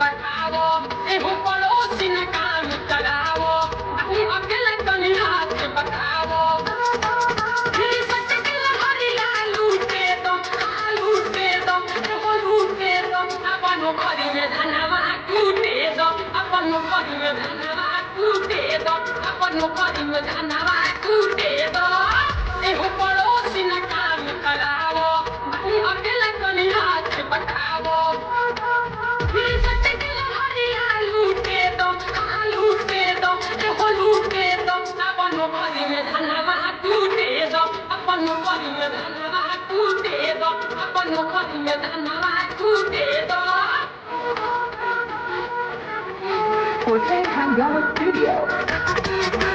बताओ एहो पड़ोसी न काम चलाओ तू अकेले तनी हाथ बताओ फिर सच के लहरिया लूटे दो एहो लूटे दो अपन घरी में धनवा टूटे दो अपन घरी में धनवा टूटे दो अपन घरी में धनवा टूटे दो एहो पड़ोसी न काम चलाओ तू अकेले तनी हाथ बताओ Jose Tangana Studio.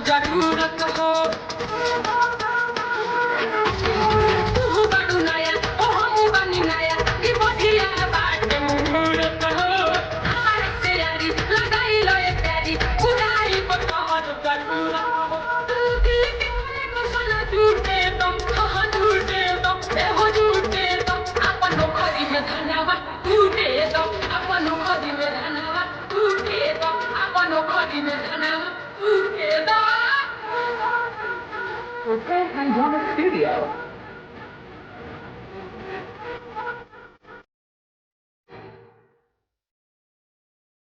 जरूरत हो तू बड़ू नया ओ हम बनी नया की बढ़िया बात मुहूर्त हो हमारे से यारी लगाई लो ये प्यारी खुदाई को तोहर जरूरत हो तू दिल के कोने को सना झूठे तुम कहाँ झूठे तुम हो झूठे तुम अपन खरी में धनवा झूठे तुम अपन खरी में धनवा झूठे तुम अपन खरी में धनवा झूठे तुम Jose Tangana Studio.